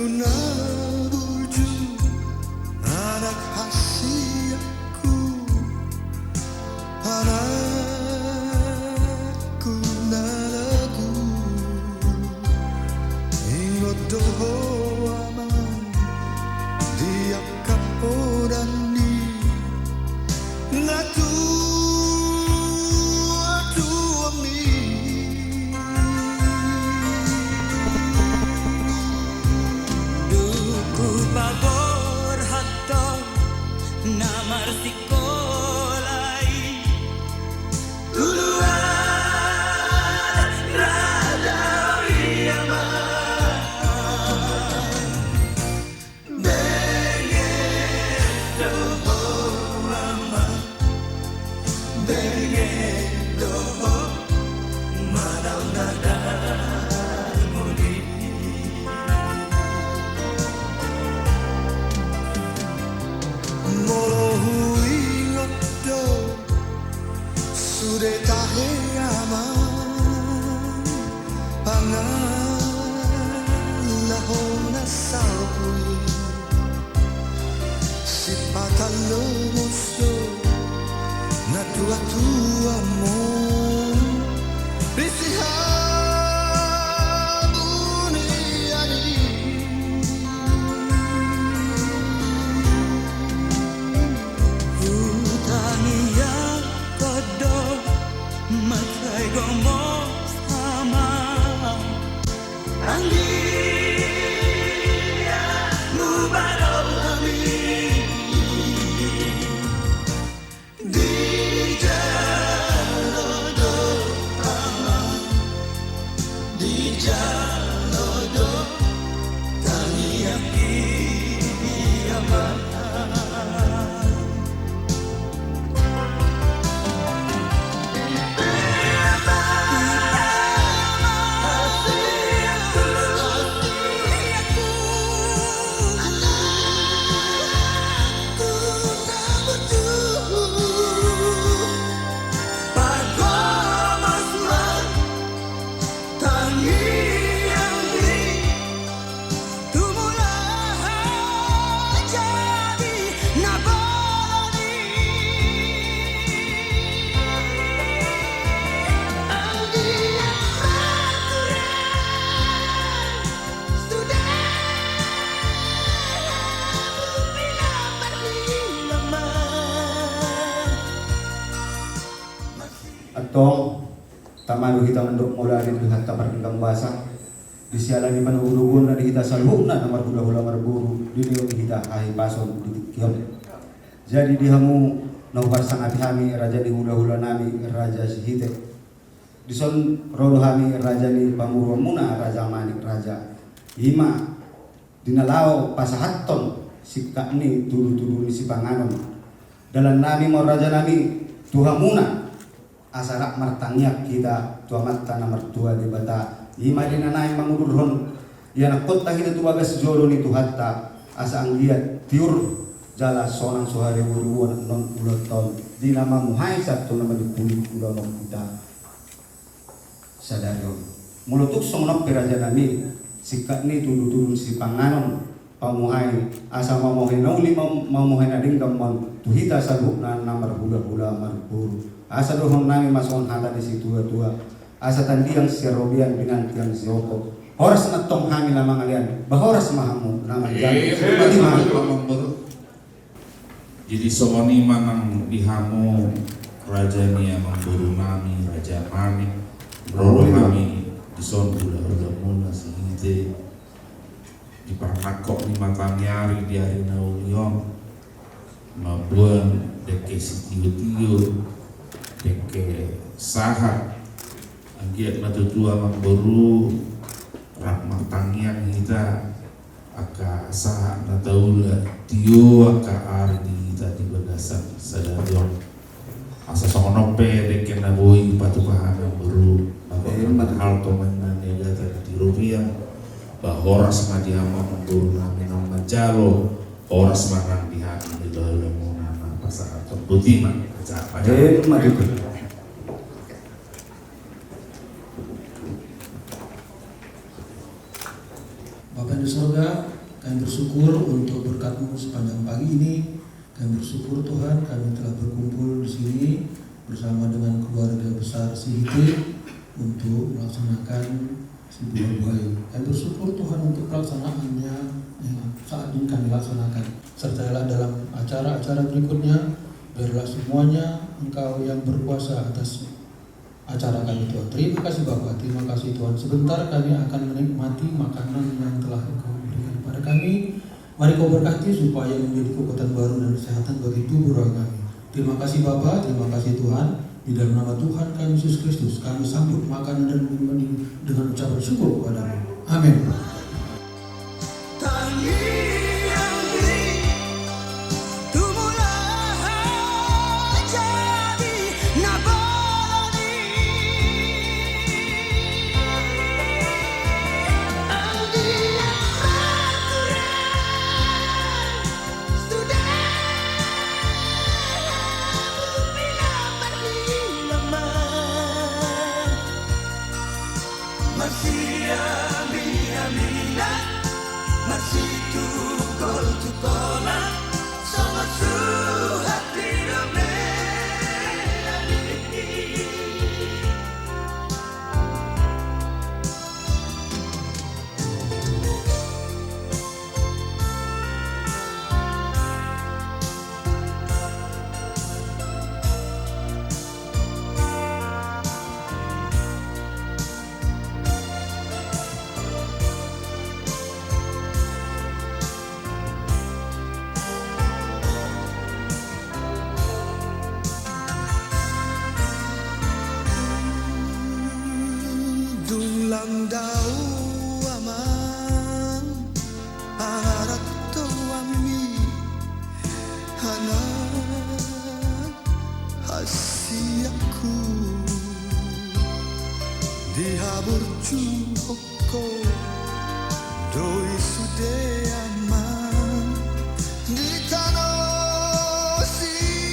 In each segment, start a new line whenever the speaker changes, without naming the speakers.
nabuju anak hasilku, anakku nalagu ingot doho aman dia kapodani ngatu
Babor hatto namar sikolai duluan Raja Wiyaman dengan doho mama dengan doho manau nada muli
sudah tahe aman pangalahona sawi si patalo musto na tua mo
Makai gomo sama Anggia mubarok kami di jalodo aman di jalodo kami yakin aman.
Atong tamanu kita mendok mula di hatta perkembang bahasa di sialan di mana urubun di kita salhuna nomor hula-hula merburu di niung kita ahi pason di kion. Jadi dihamu nomor sangat kami raja di hula-hula nami raja sihite di son rodo kami raja ni pamurwa muna raja manik raja ima dinalao pasahaton sikak ni turu-turu ni si panganon dalam nami mau raja nami tuhamuna asarak martangyak kita tuamat tanah mertua di bata ima dinanay mangudurhon yana kota kita tuagas jolo ni tuhatta asa anggiat tiur jala sonang suhari wuruan non uloton di nama muhai satu nama dipulih ulolong kita sadarion mulutuk songnok piraja nami sikat ni tulu-tulu si panganon pamuhai asa mamohe nauli mamohe nading kamon tuhita sabuk na namar hula-hula marburu asa dohon nami masukon hata di situ tua asa tandiang si Robian dengan tiang si Oko horas na tong kami lamang alian bahoras mahamu naman jali pati mahal
jadi soni manang dihamu raja ni amang buru nami raja mami bro kami di son hula-hula mula sehingga di parnakok ni matanyari di hari naulion mabuan deke sitiyo-tiyo deke sahat anggiat matutua mamburu rahmat tangian kita aka sahat nataula tiyo aka ari di kita di bagasan sadarion asa sokonope deke naboi patukahan mamburu nabakan hal toman negata di rupiah bahoras madiama mamburu nami nama jalo horas marang dihati di dalam monana pasar tembutima
Bapak di surga, berkat-Mu sepanjang pagi ini. Kami bersyukur Tuhan, kami telah berkumpul di sini bersama dengan keluarga besar Sihite untuk melaksanakan si buah buahi. Kami bersyukur Tuhan untuk pelaksanaannya yang saat ini kami laksanakan. Sertailah dalam acara-acara berikutnya, biarlah semuanya Engkau yang berkuasa atas acara kami Tuhan. Terima kasih Bapak, terima kasih Tuhan. Sebentar kami akan menikmati makanan yang telah Engkau berikan kepada kami. Mari Kau berkati supaya menjadi kekuatan baru dan kesehatan bagi tubuh roh kami. Terima kasih Bapa, terima kasih Tuhan. Di dalam nama Tuhan kami Yesus Kristus, kami sambut makanan dan minuman ini dengan ucapan syukur kepada-Mu. Amin.
Landau aman arat tuami anak hasiaku dihabur cuhoko doi sude aman di tanah silebani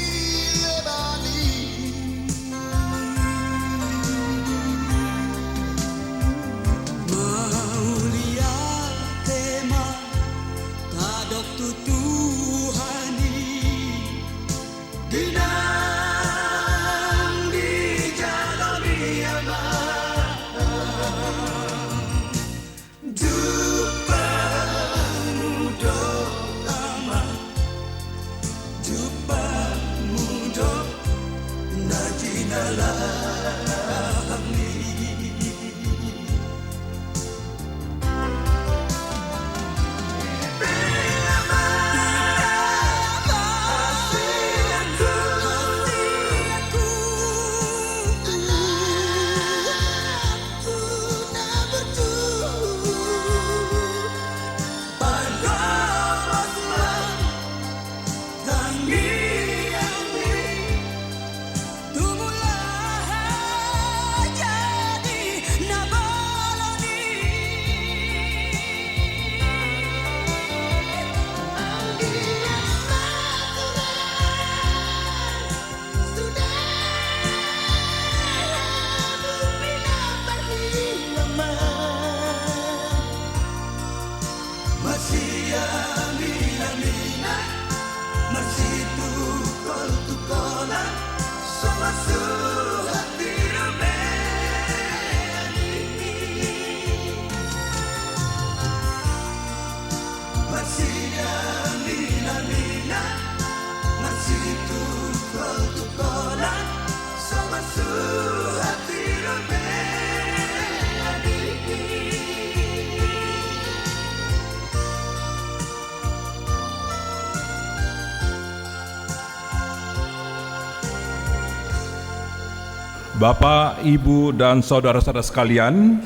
Bapak, Ibu, dan saudara-saudara sekalian,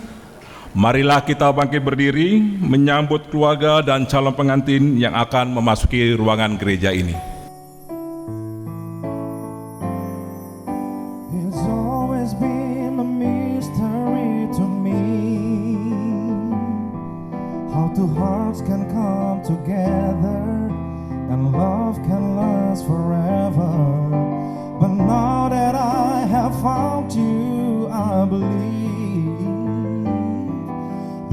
marilah kita bangkit berdiri menyambut keluarga dan calon pengantin yang akan memasuki ruangan gereja ini.
It's always been a mystery to me how two hearts can come together and love can last forever. But now that I have found you, I believe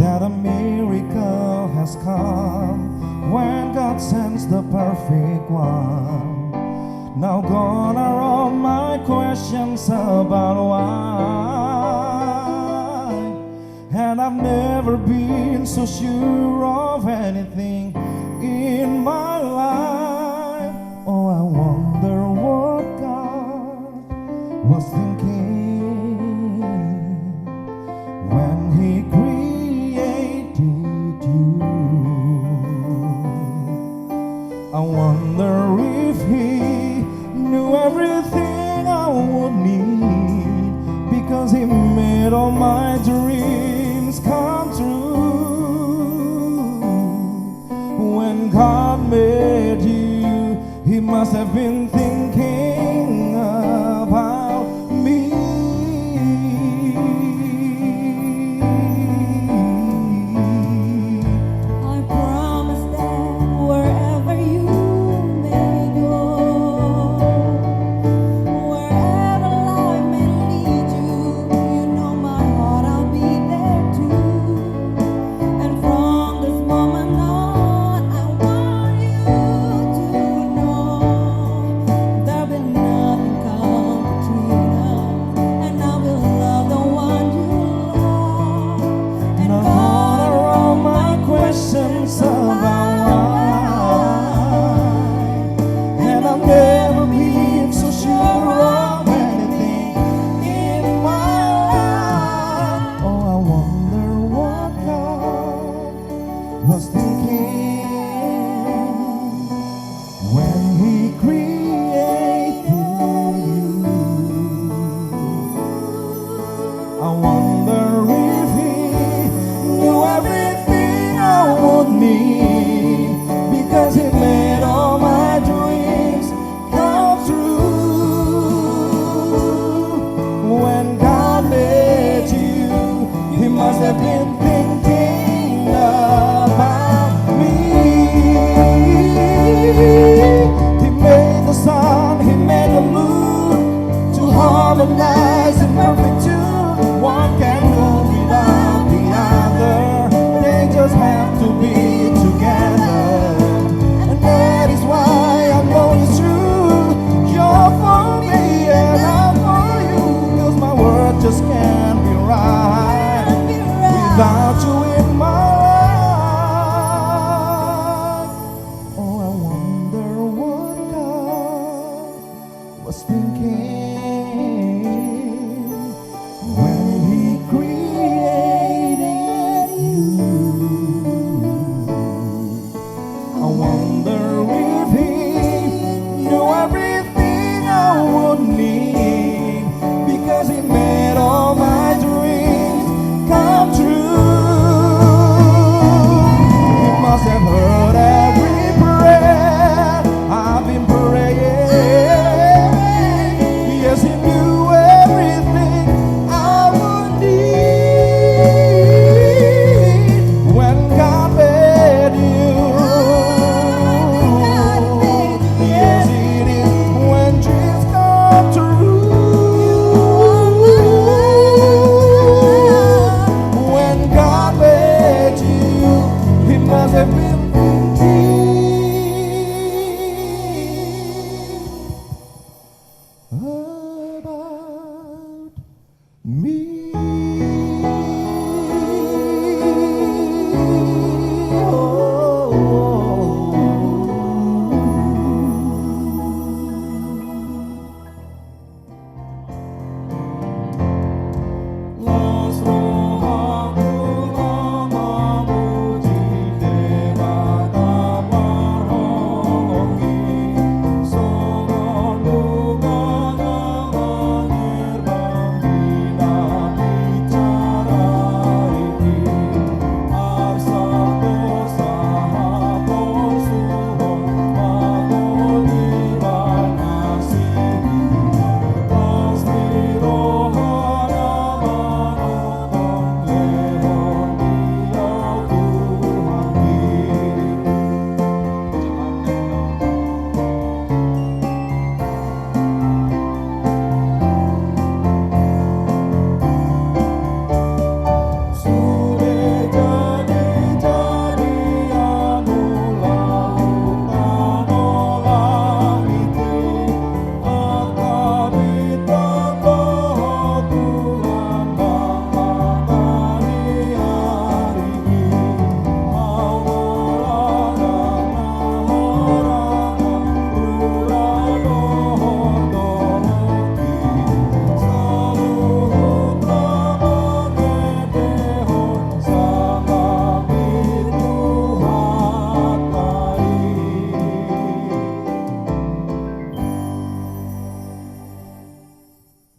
that a miracle has come when God sends was the perfect one. Now gone are all my questions about why. And I've never been so sure of anything in my life. Oh, I wonder what God was thinking when He created you. I wonder if He knew everything I would need, because He made all my dreams come true. When God made you, He must have been thinking about me.
I promise that wherever you may go, wherever life may lead you, you know my heart, I'll be there too. And from this moment on, I want you to know there'll be nothing come between us, and I will love the one you love. And
Now gone are all my questions about why. And I've never been so sure of anything in my life. Oh, I wonder what God was thinking when He created you. I wonder if He knew everything I would need, because He made all my dreams come true. When God made you, He must have been thinking about me. He made the sun, He made the moon to harmonize in perfect tune. One can go without the other, they just have to be together. And that is why I know it's true. You're for me and I'm for you, 'cause my world just can't be right without you in my life. Oh, I wonder what God was thinking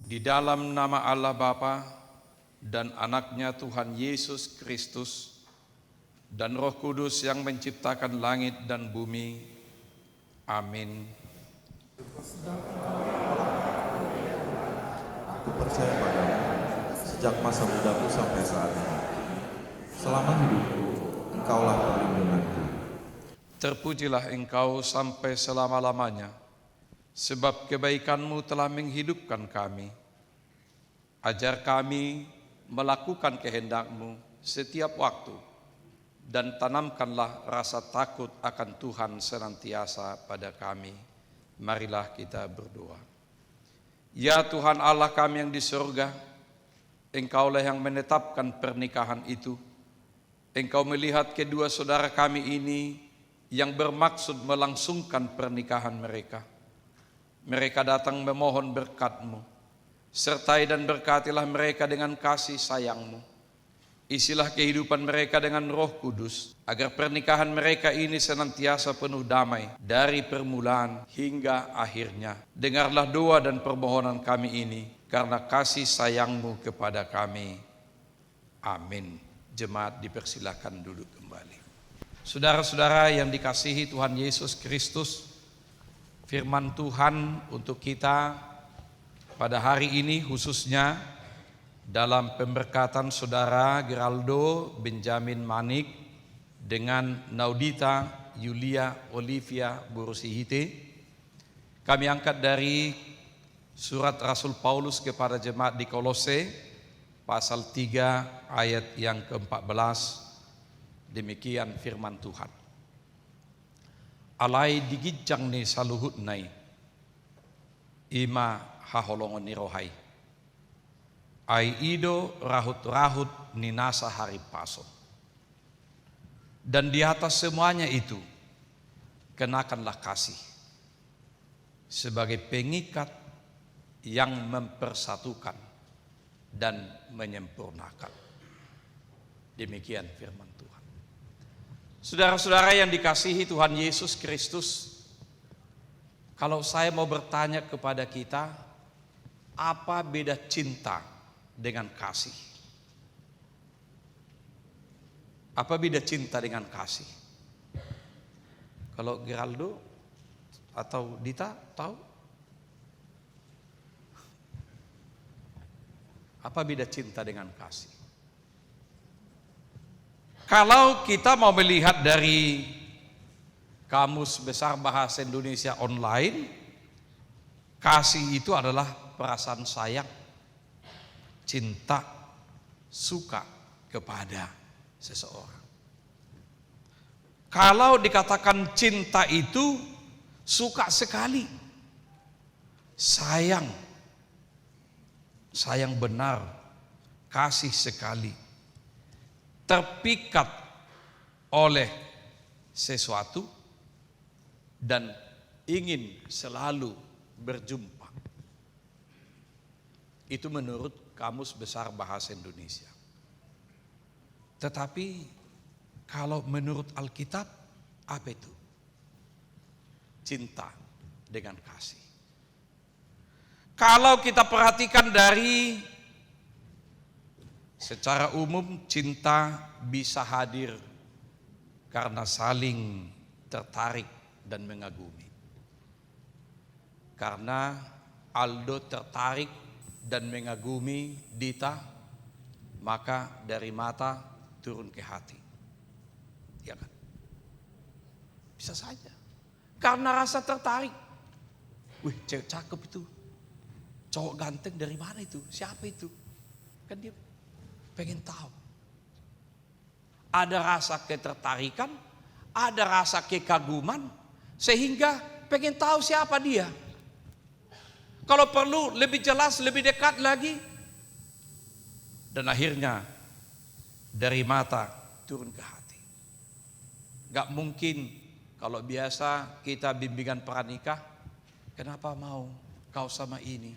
Di dalam nama Allah Bapa dan anaknya Tuhan Yesus Kristus dan Roh Kudus yang menciptakan langit dan bumi. Amin.
Aku percaya padamu sejak masa mudaku sampai saat ini. Selama hidupku, Engkaulah perlindunganku.
Terpujilah Engkau sampai selama-lamanya, sebab kebaikan-Mu telah menghidupkan kami. Ajar kami melakukan kehendak-Mu setiap waktu, dan tanamkanlah rasa takut akan Tuhan senantiasa pada kami. Marilah kita berdoa. Ya Tuhan Allah kami yang di surga, Engkaulah yang menetapkan pernikahan itu. Engkau melihat kedua saudara kami ini yang bermaksud melangsungkan pernikahan mereka. Mereka datang memohon berkat-Mu. Sertai dan berkatilah mereka dengan kasih sayang-Mu. Isilah kehidupan mereka dengan Roh Kudus, agar pernikahan mereka ini senantiasa penuh damai dari permulaan hingga akhirnya. Dengarlah doa dan permohonan kami ini, karena kasih sayang-Mu kepada kami. Amin. Jemaat dipersilakan duduk kembali. Saudara-saudara yang dikasihi Tuhan Yesus Kristus, firman Tuhan untuk kita pada hari ini khususnya dalam pemberkatan saudara Geraldo Benjamin Manik dengan Naudita Yulia Olivia Burusihite. Kami angkat dari surat Rasul Paulus kepada jemaat di Kolose pasal 3 ayat yang ke-14. Demikian firman Tuhan. Alai digijang ni saluhut nai, ima haholongon ni rohai. Ai ido rahut-rahut ni nasa hari paso. Dan di atas semuanya itu, kenakanlah kasih sebagai pengikat yang mempersatukan dan menyempurnakan. Demikian firman Tuhan. Saudara-saudara yang dikasihi Tuhan Yesus Kristus, kalau saya mau bertanya kepada kita, apa beda cinta dengan kasih? Apa beda cinta dengan kasih? Kalau Geraldo atau Dita tahu? Apa beda cinta dengan kasih? Kalau kita mau melihat dari Kamus Besar Bahasa Indonesia online, kasih itu adalah perasaan sayang, cinta, suka kepada seseorang. Kalau dikatakan cinta itu suka sekali, sayang benar, kasih sekali, terpikat oleh sesuatu dan ingin selalu berjumpa. Itu menurut Kamus Besar Bahasa Indonesia. Tetapi kalau menurut Alkitab, apa itu? Cinta dengan kasih. Kalau kita perhatikan dari secara umum, cinta bisa hadir karena saling tertarik dan mengagumi. Karena Aldo tertarik dan mengagumi Dita, maka dari mata turun ke hati. Ya kan? Bisa saja. Karena rasa tertarik. Wih, cewek cakep itu. Cowok ganteng dari mana itu? Siapa itu? Kan dia pengen tahu. Ada rasa ketertarikan, ada rasa kekaguman, sehingga pengen tahu siapa dia. Kalau perlu lebih jelas, lebih dekat lagi. Dan akhirnya dari mata turun ke hati. Gak mungkin kalau biasa kita bimbingan pranikah, kenapa mau kau sama ini?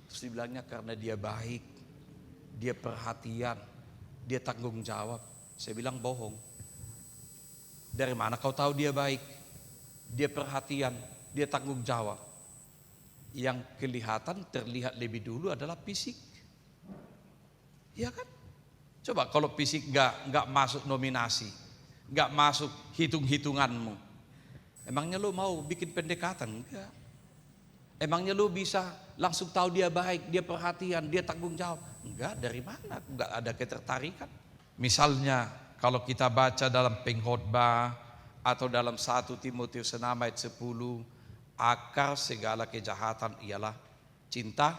Terus dibilangnya karena dia baik, dia perhatian, dia tanggung jawab. Saya bilang bohong. Dari mana kau tahu dia baik, dia perhatian, dia tanggung jawab? yang kelihatan terlihat lebih dulu adalah fisik. Ya kan? Coba kalau fisik nggak masuk nominasi, nggak masuk hitung-hitunganmu, emangnya lo mau bikin pendekatan? Enggak. Emangnya lo bisa langsung tahu dia baik, dia perhatian, dia tanggung jawab? Enggak, dari mana? Enggak ada ketertarikan. Misalnya kalau kita baca dalam pengkhotbah atau dalam 1 Timotius 6 ayat 10, akar segala kejahatan ialah cinta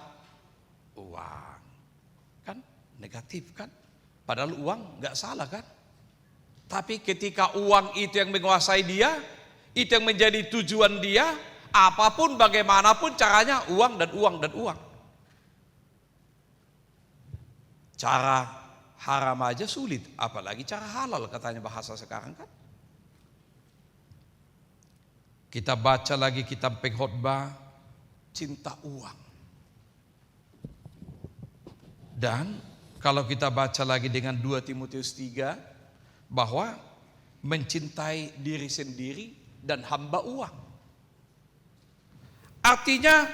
uang. Kan negatif kan? Padahal uang nggak salah kan? Tapi ketika uang itu yang menguasai dia, itu yang menjadi tujuan dia, apapun bagaimanapun caranya uang dan uang dan uang. Cara haram aja sulit, apalagi cara halal katanya bahasa sekarang kan? Kita baca lagi kitab pengkhotbah, cinta uang. Dan kalau kita baca lagi dengan 2 Timotius 3, bahwa mencintai diri sendiri dan hamba uang. Artinya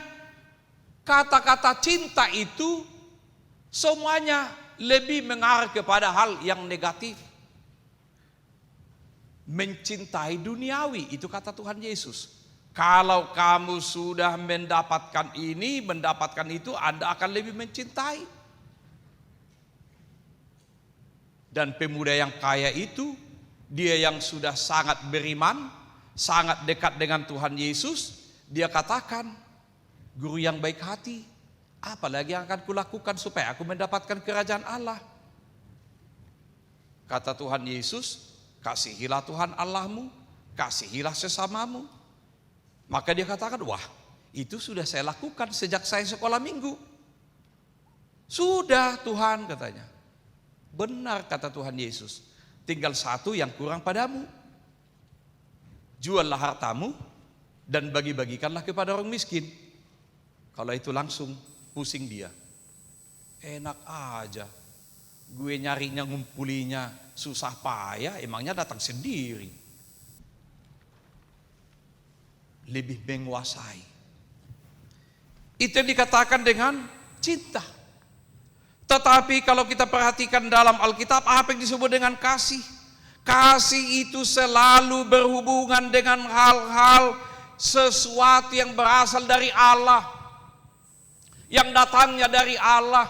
kata-kata cinta itu semuanya lebih mengarah kepada hal yang negatif. Mencintai duniawi, itu kata Tuhan Yesus. Kalau kamu sudah mendapatkan ini, mendapatkan itu, Anda akan lebih mencintai. Dan pemuda yang kaya itu, dia yang sudah sangat beriman, sangat dekat dengan Tuhan Yesus, dia katakan, guru yang baik hati, apalagi yang akan kulakukan supaya aku mendapatkan kerajaan Allah? Kata Tuhan Yesus, kasihilah Tuhan Allahmu, kasihilah sesamamu. Maka dia katakan, wah itu sudah saya lakukan sejak saya sekolah minggu. Sudah Tuhan, katanya. Benar kata Tuhan Yesus, tinggal satu yang kurang padamu. Juallah hartamu dan bagi-bagikanlah kepada orang miskin. Kalau itu langsung pusing dia. Enak aja, gue nyarinya ngumpulinya susah payah, emangnya datang sendiri. Lebih menguasai. Itu yang dikatakan dengan cinta. Tetapi kalau kita perhatikan dalam Alkitab, apa yang disebut dengan kasih? Kasih itu selalu berhubungan dengan hal-hal sesuatu yang berasal dari Allah, yang datangnya dari Allah.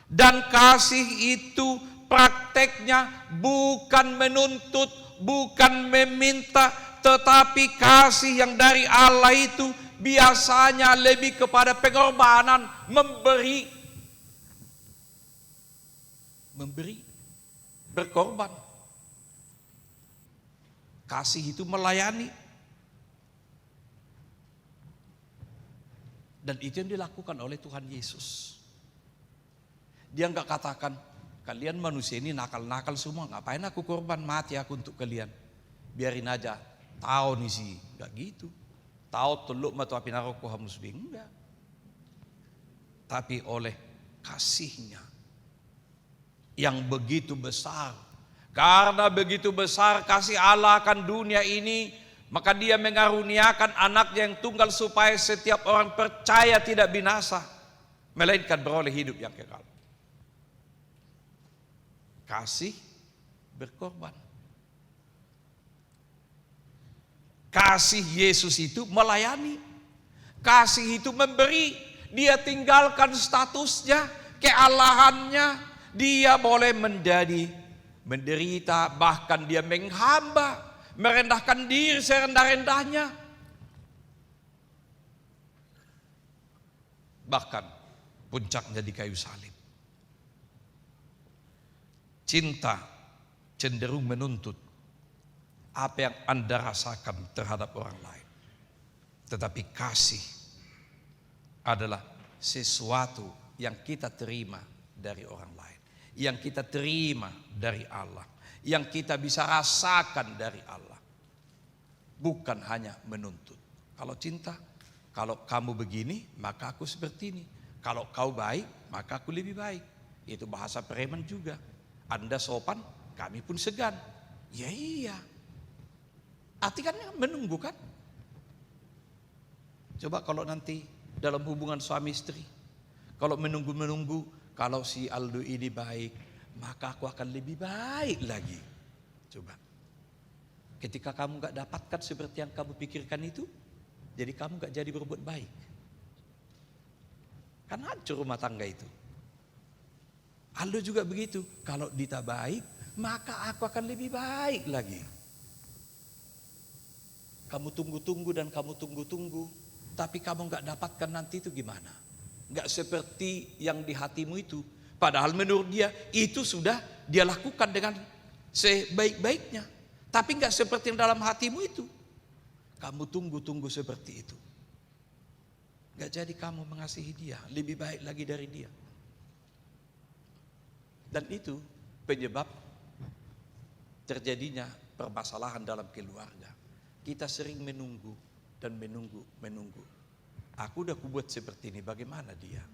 Dan kasih itu prakteknya bukan menuntut, bukan meminta, tetapi kasih yang dari Allah itu biasanya lebih kepada pengorbanan, memberi, berkorban. Kasih itu melayani. Dan itu yang dilakukan oleh Tuhan Yesus. Dia enggak katakan, kalian manusia ini nakal-nakal semua, ngapain aku korban mati aku untuk kalian? Biarin aja, tahu nih sih, enggak gitu. Tahu teluk matu api naroko hamus bing, enggak. Tapi oleh kasihnya yang begitu besar. Karena begitu besar kasih Allah akan dunia ini, maka dia mengaruniakan anaknya yang tunggal supaya setiap orang percaya tidak binasa, melainkan beroleh hidup yang kekal. Kasih berkorban. Kasih Yesus itu melayani. Kasih itu memberi. Dia tinggalkan statusnya, kealahannya. Dia boleh menderita, bahkan dia menghamba, merendahkan diri serendah-rendahnya. Bahkan puncaknya di kayu salib. Cinta cenderung menuntut apa yang Anda rasakan terhadap orang lain. Tetapi kasih adalah sesuatu yang kita terima dari orang lain, yang kita terima dari Allah, yang kita bisa rasakan dari Allah. Bukan hanya menuntut. Kalau cinta, kalau kamu begini, maka aku seperti ini. Kalau kau baik, maka aku lebih baik. Itu bahasa preman juga. Anda sopan, kami pun segan. Ya iya. Artinya menunggu kan? Coba kalau nanti dalam hubungan suami istri. Kalau menunggu-menunggu, kalau si Aldo ini baik, maka aku akan lebih baik lagi. Coba. Ketika kamu gak dapatkan seperti yang kamu pikirkan itu, jadi kamu gak jadi berbuat baik. Kan hancur rumah tangga itu. Aldo juga begitu. Kalau Dita baik, maka aku akan lebih baik lagi. Kamu tunggu-tunggu dan kamu tunggu-tunggu, tapi kamu gak dapatkan nanti itu gimana? Gak seperti yang di hatimu itu. Padahal menurut dia itu sudah dia lakukan dengan sebaik-baiknya. Tapi gak seperti yang dalam hatimu itu. Kamu tunggu-tunggu seperti itu. Gak jadi kamu mengasihi dia, lebih baik lagi dari dia. Dan itu penyebab terjadinya permasalahan dalam keluarga. Kita sering menunggu dan menunggu. Aku udah kubuat seperti ini, bagaimana dia?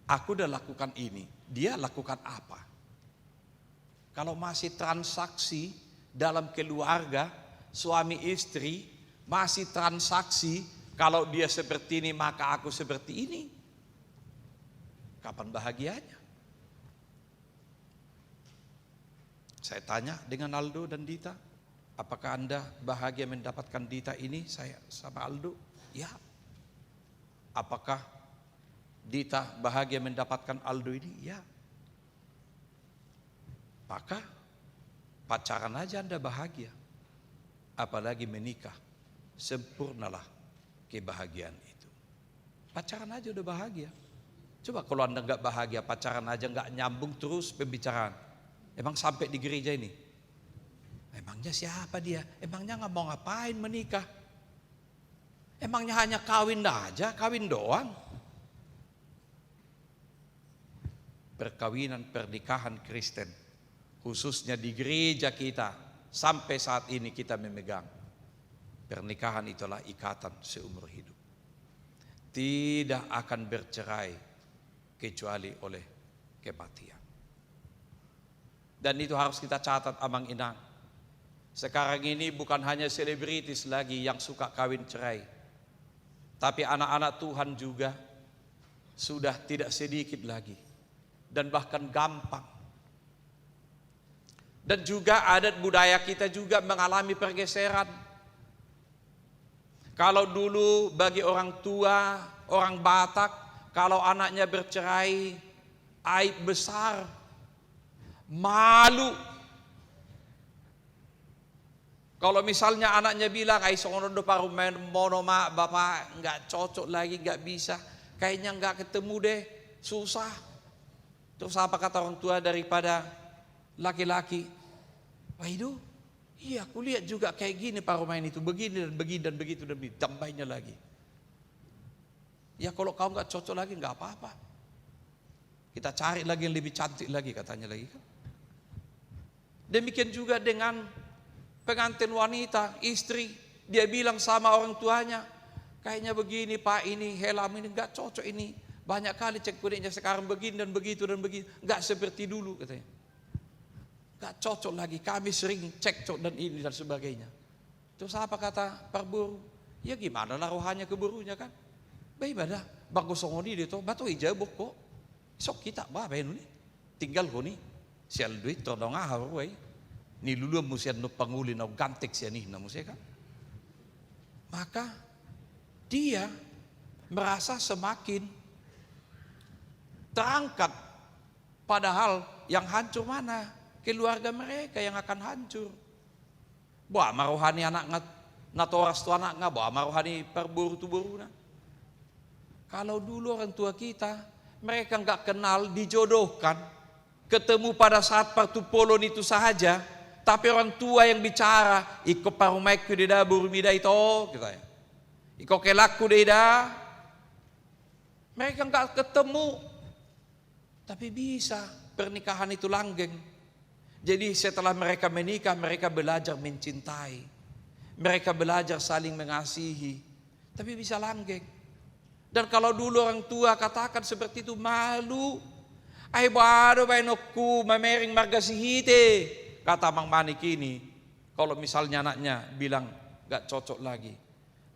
Aku udah lakukan ini, dia lakukan apa? Kalau masih transaksi dalam keluarga, suami istri masih transaksi, kalau dia seperti ini maka aku seperti ini. Kapan bahagianya? Saya tanya dengan Aldo dan Dita, apakah Anda bahagia mendapatkan Dita ini saya sama Aldo? Ya. Apakah Dita bahagia mendapatkan Aldo ini? Ya. Maka pacaran aja Anda bahagia. Apalagi menikah. Sempurnalah kebahagiaan itu. Pacaran aja udah bahagia. Coba kalau Anda nggak bahagia, pacaran aja nggak nyambung terus pembicaraan. Emang sampai di gereja ini? Emangnya siapa dia? Emangnya nggak mau ngapain menikah? Emangnya hanya kawin aja, kawin doang? Perkawinan pernikahan Kristen, khususnya di gereja kita, sampai saat ini kita memegang pernikahan itulah ikatan seumur hidup. Tidak akan bercerai kecuali oleh kematian. Dan itu harus kita catat amang inang. Sekarang ini bukan hanya selebritis lagi yang suka kawin cerai, tapi anak-anak Tuhan juga sudah tidak sedikit lagi, dan bahkan gampang. Dan juga adat budaya kita juga mengalami pergeseran. Kalau dulu bagi orang tua, orang Batak, kalau anaknya bercerai, aib besar, malu. Kalau misalnya anaknya bilang, "Ai sono do paru mono mak bapak nggak cocok lagi, nggak bisa, kayaknya nggak ketemu deh, susah." Terus apa kata orang tua daripada laki-laki? "Wah itu, iya aku lihat juga kayak gini paru main itu, begini dan begini dan begitu dan begitu." Tambahnya lagi, "Ya kalau kau nggak cocok lagi nggak apa-apa, kita cari lagi yang lebih cantik lagi," katanya lagi kan. Demikian juga dengan pengantin wanita, istri, dia bilang sama orang tuanya, "Kayaknya begini pak, ini helm ini nggak cocok ini, banyak kali cek kudenya sekarang begini dan begitu, nggak seperti dulu," katanya. "Nggak cocok lagi, kami sering cekcok dan ini dan sebagainya." Terus apa kata perburu? "Ya gimana lah rohanya keburunya kan? Baibadah, bagus songoni dia tuh, batu ijabok kok. Sok kita bah ini tinggal kau nih, sial duit todong ahar wei. Ni lulu musian no panguli no gantek sian nih namu kan." Maka dia merasa semakin terangkat, padahal yang hancur mana? Keluarga mereka yang akan hancur. Bah marohani anak natoras tu anak nggak, bah marohani perburu tu buruna. Kalau dulu orang tua kita, mereka nggak kenal dijodohkan, ketemu pada saat partupolon itu saja. Tapi orang tua yang bicara, "Iko parumaiku di dapur mida itu," katanya. "Iko kelaku di da." Mereka nggak ketemu, tapi bisa pernikahan itu langgeng. Jadi setelah mereka menikah, mereka belajar mencintai, mereka belajar saling mengasihi, tapi bisa langgeng. Dan kalau dulu orang tua katakan seperti itu, malu. "Ai baru bainokku mamering margasihite," kata Mang Manik ini. Kalau misalnya anaknya bilang gak cocok lagi,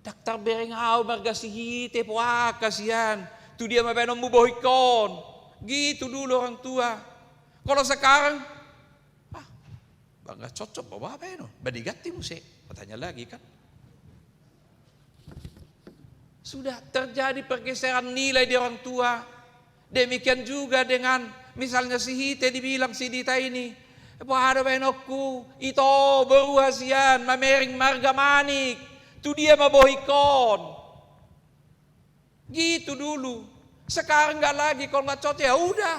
Daktar berengau marga si hite puah kasihan. Tu dia mabenom mubohikon. Gitu dulu orang tua. Kalau sekarang, bangga cocok bawa apa ya? Badigati musik. Bertanya lagi kan. Sudah terjadi pergeseran nilai di orang tua. Demikian juga dengan misalnya si hite dibilang si Dita ini. Pada benokku itu beruhasian mamering marga manik. Tu dia mabohikon. Gitu dulu. Sekarang nggak lagi, kalau nggak cocok ya udah.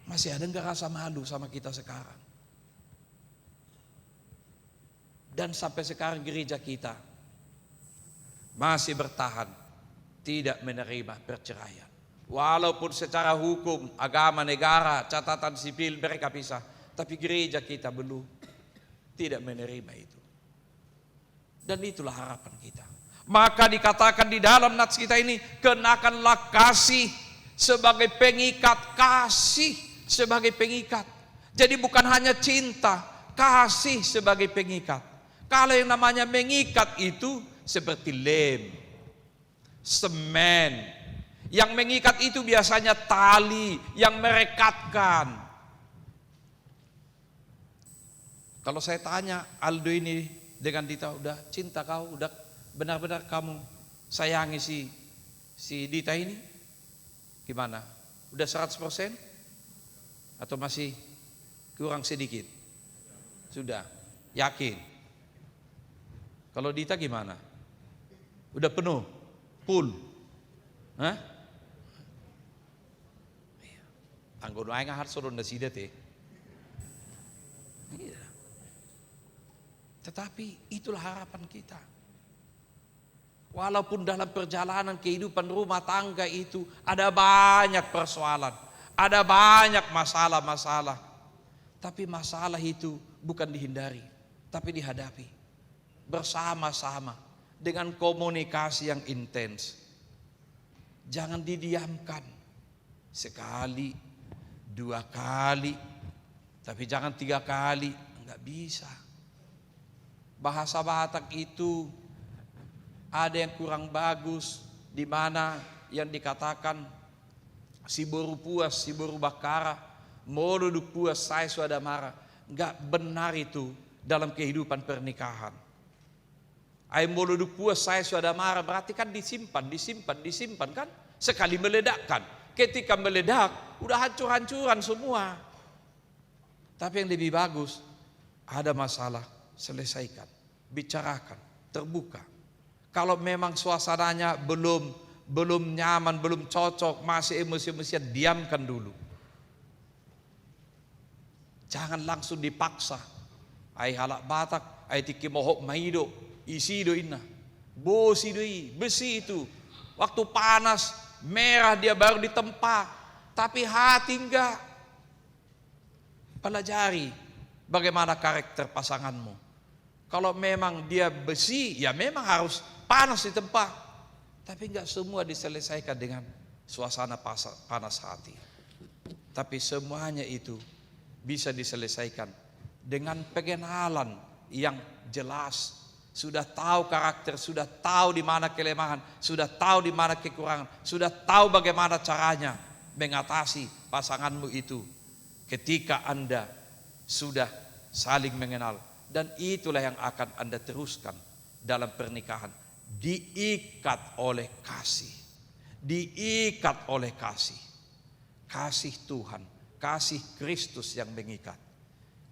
Masih ada nggak rasa malu sama kita sekarang? Dan sampai sekarang gereja kita masih bertahan tidak menerima perceraian. Walaupun secara hukum, agama, negara, catatan sipil mereka pisah, tapi gereja kita belum tidak menerima itu. Dan itulah harapan kita. Maka dikatakan di dalam nats kita ini, kenakanlah kasih sebagai pengikat, kasih sebagai pengikat. Jadi bukan hanya cinta, kasih sebagai pengikat. Kalau yang namanya mengikat itu seperti lem, semen. Yang mengikat itu biasanya tali yang merekatkan. Kalau saya tanya Aldo ini dengan Dita, udah cinta kau, udah benar-benar kamu sayangi si Dita ini? Gimana? Udah 100%? Atau masih kurang sedikit? Sudah, yakin? Kalau Dita gimana? Udah penuh? Full? Hah? Anggono aing harus suruh nasida teh. Iya. Tetapi itulah harapan kita. Walaupun dalam perjalanan kehidupan rumah tangga itu ada banyak persoalan, ada banyak masalah-masalah. Tapi masalah itu bukan dihindari, tapi dihadapi bersama-sama dengan komunikasi yang intens. Jangan didiamkan sekali, 2 kali, tapi jangan 3 kali, enggak bisa. Bahasa Batak itu ada yang kurang bagus, di mana yang dikatakan si boru puas, si boru bakara, moluduk puas, saya sudah marah. Enggak benar itu dalam kehidupan pernikahan. Ay moluduk puas, saya sudah marah, berarti kan disimpan kan? Sekali meledakkan. Ketika meledak, udah hancur-hancuran semua. Tapi yang lebih bagus, ada masalah, selesaikan, bicarakan, terbuka. Kalau memang suasananya belum nyaman, belum cocok, masih emosi-emosian, diamkan dulu. Jangan langsung dipaksa. Ai halak Batak, ai tiki mohok maido, isi do inna, bosi doi, besi itu. Waktu panas, merah dia baru ditempa, tapi hati enggak. Pelajari bagaimana karakter pasanganmu. Kalau memang dia besi, ya memang harus panas ditempa. Tapi enggak semua diselesaikan dengan suasana panas hati. Tapi semuanya itu bisa diselesaikan dengan pengenalan yang jelas. Sudah tahu karakter, sudah tahu di mana kelemahan, sudah tahu di mana kekurangan, sudah tahu bagaimana caranya mengatasi pasanganmu itu ketika Anda sudah saling mengenal. Dan itulah yang akan Anda teruskan dalam pernikahan. Diikat oleh kasih. Diikat oleh kasih. Kasih Tuhan, kasih Kristus yang mengikat.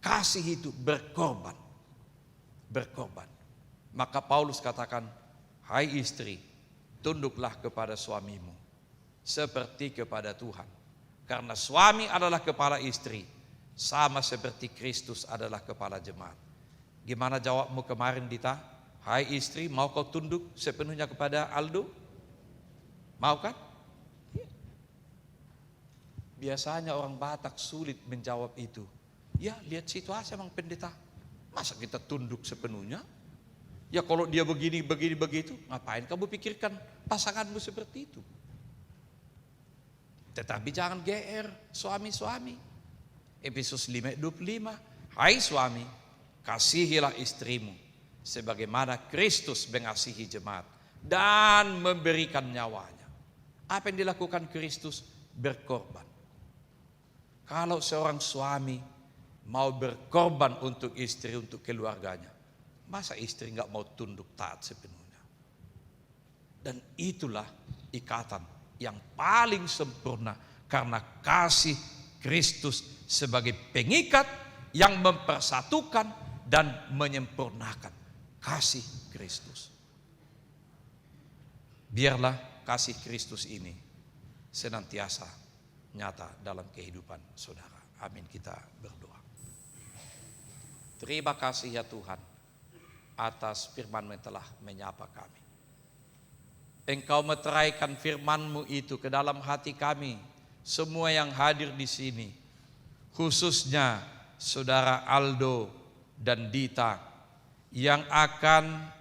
Kasih itu berkorban. Berkorban. Maka Paulus katakan, hai istri, tunduklah kepada suamimu seperti kepada Tuhan. Karena suami adalah kepala istri, sama seperti Kristus adalah kepala jemaat. Gimana jawabmu kemarin Dita? Hai istri, mau kau tunduk sepenuhnya kepada Aldo? Mau kan? Biasanya orang Batak sulit menjawab itu. Ya lihat situasi emang pendeta. Masa kita tunduk sepenuhnya? Ya kalau dia begini, begitu, ngapain kamu pikirkan pasanganmu seperti itu? Tetapi jangan GR suami-suami. Efesus 5:25. Hai suami, kasihilah istrimu sebagaimana Kristus mengasihi jemaat dan memberikan nyawanya. Apa yang dilakukan Kristus? Berkorban. Kalau seorang suami mau berkorban untuk istri, untuk keluarganya, masa istri nggak mau tunduk taat sepenuhnya? Dan itulah ikatan yang paling sempurna, karena kasih Kristus sebagai pengikat yang mempersatukan dan menyempurnakan kasih Kristus. Biarlah kasih Kristus ini senantiasa nyata dalam kehidupan saudara. Amin. Kita berdoa. Terima kasih ya Tuhan atas firman-Mu yang telah menyapa kami. Engkau meteraikan firman-Mu itu ke dalam hati kami, semua yang hadir di sini, khususnya saudara Aldo dan Dita yang akan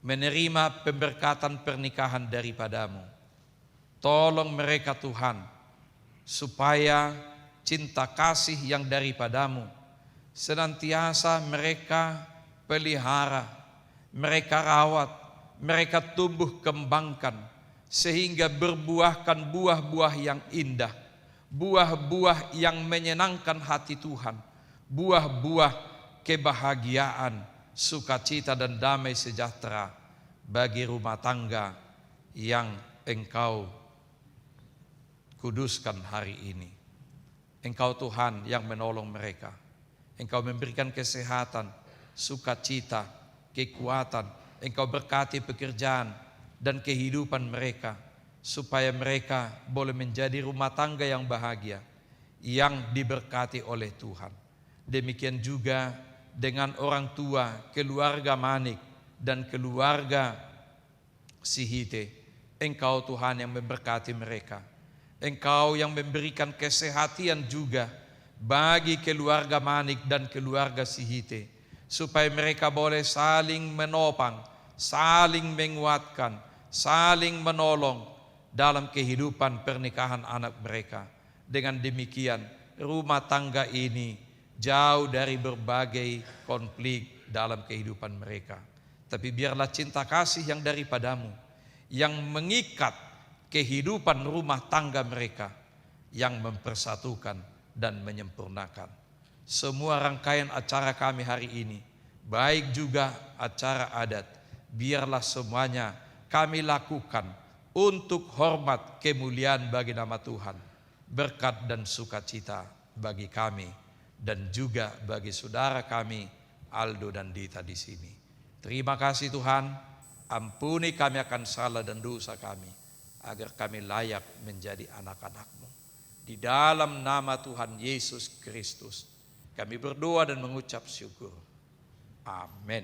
menerima pemberkatan pernikahan daripada-Mu. Tolong mereka Tuhan, supaya cinta kasih yang daripada-Mu senantiasa mereka pelihara, mereka rawat, mereka tumbuh kembangkan, sehingga berbuahkan buah-buah yang indah, buah-buah yang menyenangkan hati Tuhan, buah-buah kebahagiaan, sukacita dan damai sejahtera bagi rumah tangga yang Engkau kuduskan hari ini. Engkau Tuhan yang menolong mereka. Engkau memberikan kesehatan, sukacita, kekuatan. Engkau berkati pekerjaan dan kehidupan mereka, supaya mereka boleh menjadi rumah tangga yang bahagia, yang diberkati oleh Tuhan. Demikian juga dengan orang tua, keluarga Manik dan keluarga Sihite. Engkau Tuhan yang memberkati mereka. Engkau yang memberikan kesehatan juga bagi keluarga Manik dan keluarga Sihite, supaya mereka boleh saling menopang, saling menguatkan, saling menolong dalam kehidupan pernikahan anak mereka. Dengan demikian rumah tangga ini jauh dari berbagai konflik dalam kehidupan mereka. Tapi biarlah cinta kasih yang daripada-Mu yang mengikat kehidupan rumah tangga mereka, yang mempersatukan dan menyempurnakan. Semua rangkaian acara kami hari ini, baik juga acara adat, biarlah semuanya kami lakukan untuk hormat kemuliaan bagi nama Tuhan, berkat dan sukacita bagi kami dan juga bagi saudara kami Aldo dan Dita di sini. Terima kasih Tuhan. Ampuni kami akan salah dan dosa kami, agar kami layak menjadi anak-anak-Mu. Di dalam nama Tuhan Yesus Kristus kami berdoa dan mengucap syukur. Amin.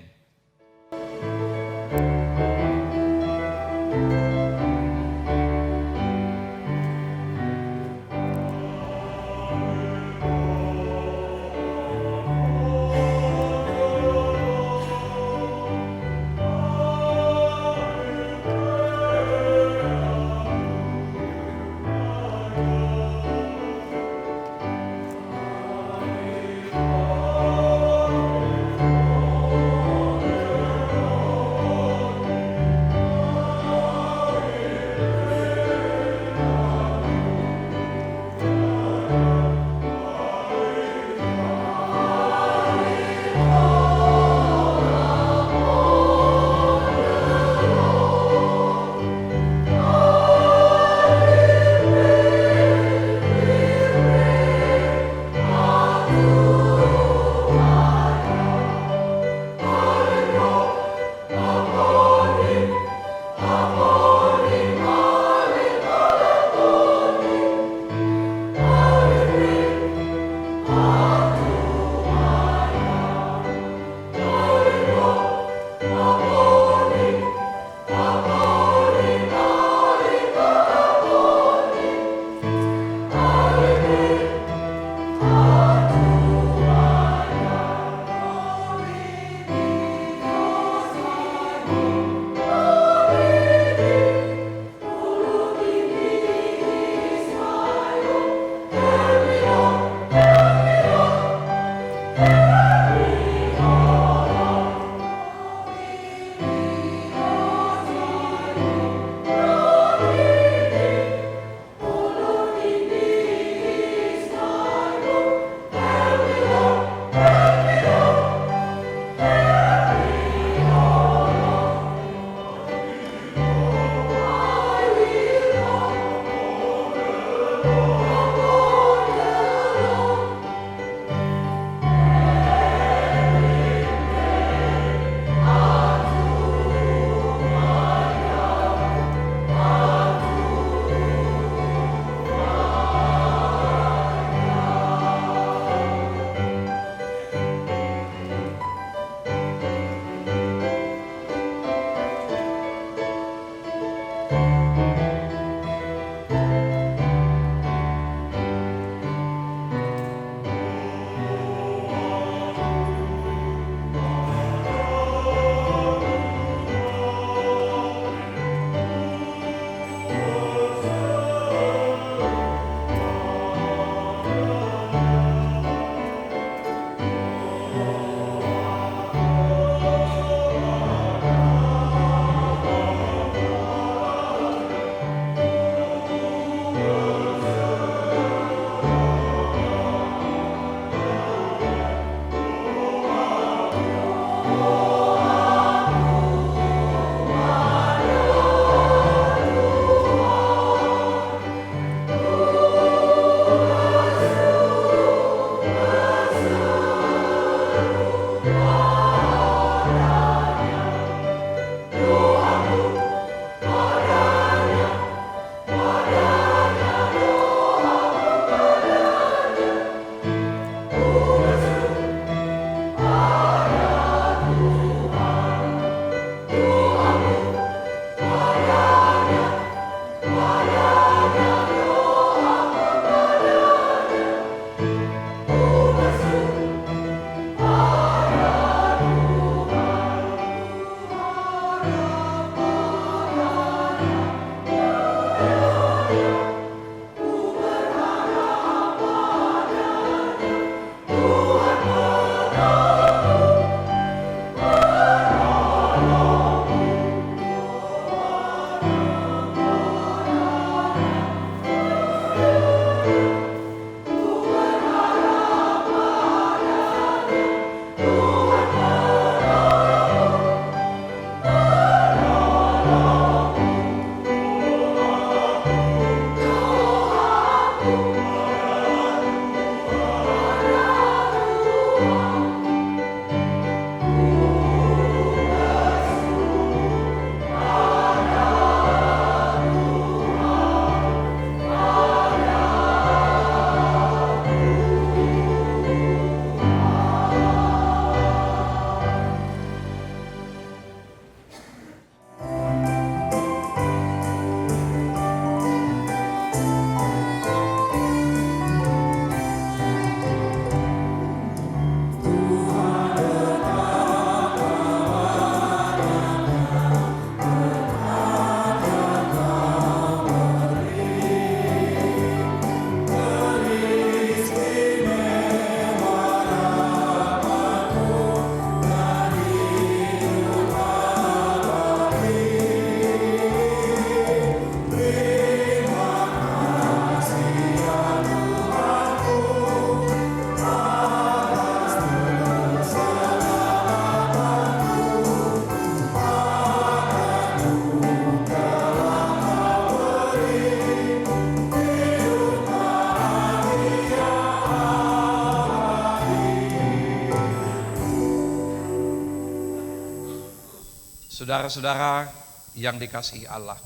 Saudara-saudara yang dikasihi Allah,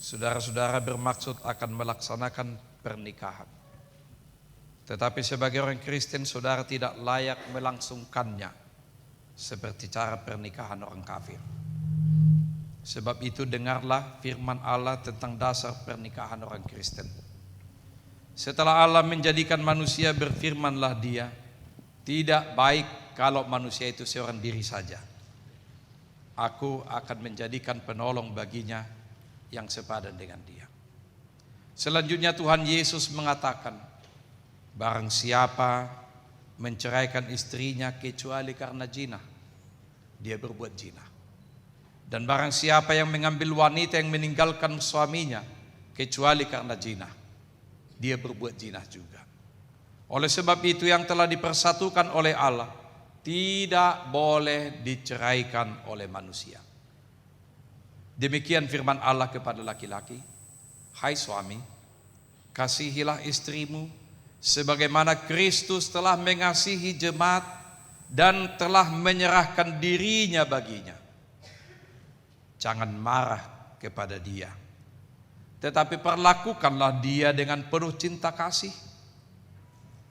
saudara-saudara bermaksud akan melaksanakan pernikahan. Tetapi sebagai orang Kristen, saudara tidak layak melangsungkannya seperti cara pernikahan orang kafir. Sebab itu dengarlah firman Allah tentang dasar pernikahan orang Kristen. Setelah Allah menjadikan manusia, berfirmanlah Dia, tidak baik kalau manusia itu seorang diri saja. Aku akan menjadikan penolong baginya yang sepadan dengan dia. Selanjutnya Tuhan Yesus mengatakan, barang siapa menceraikan istrinya kecuali karena zina, dia berbuat zina. Dan barang siapa yang mengambil wanita yang meninggalkan suaminya kecuali karena zina, dia berbuat zina juga. Oleh sebab itu yang telah dipersatukan oleh Allah tidak boleh diceraikan oleh manusia. Demikian firman Allah kepada laki-laki, hai suami, kasihilah istrimu sebagaimana Kristus telah mengasihi jemaat dan telah menyerahkan dirinya baginya. Jangan marah kepada dia, tetapi perlakukanlah dia dengan penuh cinta kasih.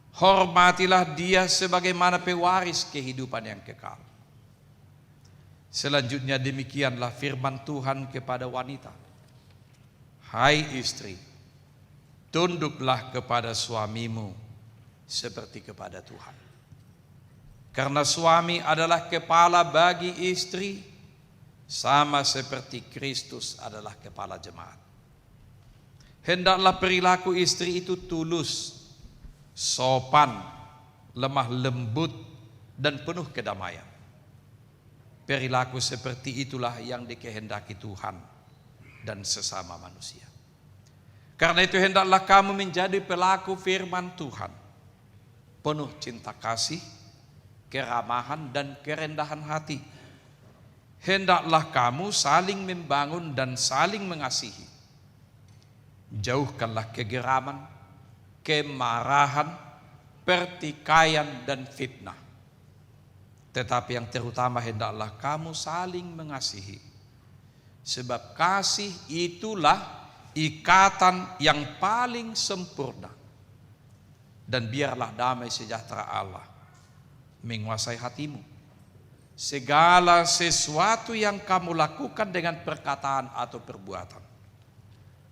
Hormatilah dia sebagaimana pewaris kehidupan yang kekal. Selanjutnya demikianlah firman Tuhan kepada wanita, hai istri, tunduklah kepada suamimu seperti kepada Tuhan. Karena suami adalah kepala bagi istri, sama seperti Kristus adalah kepala jemaat. Hendaklah perilaku istri itu tulus, sopan, lemah lembut, dan penuh kedamaian. Perilaku seperti itulah yang dikehendaki Tuhan dan sesama manusia. Karena itu hendaklah kamu menjadi pelaku firman Tuhan, penuh cinta kasih, keramahan, dan kerendahan hati. Hendaklah kamu saling membangun dan saling mengasihi. Jauhkanlah kegeraman, kemarahan, pertikaian, dan fitnah. Tetapi yang terutama hendaklah kamu saling mengasihi. Sebab kasih itulah ikatan yang paling sempurna. Dan biarlah damai sejahtera Allah menguasai hatimu. Segala sesuatu yang kamu lakukan dengan perkataan atau perbuatan,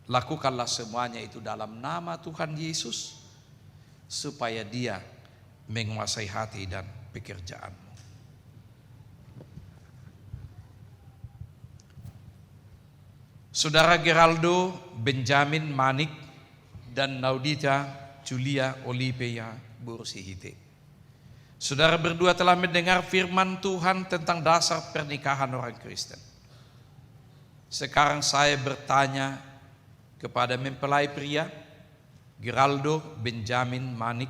lakukanlah semuanya itu dalam nama Tuhan Yesus, supaya Dia menguasai hati dan pekerjaanmu. Saudara Geraldo, Benjamin Manik, dan Naudita Julia Olivia Bursihite, saudara berdua telah mendengar firman Tuhan tentang dasar pernikahan orang Kristen. Sekarang saya bertanya kepada mempelai pria, Geraldo Benjamin Manik,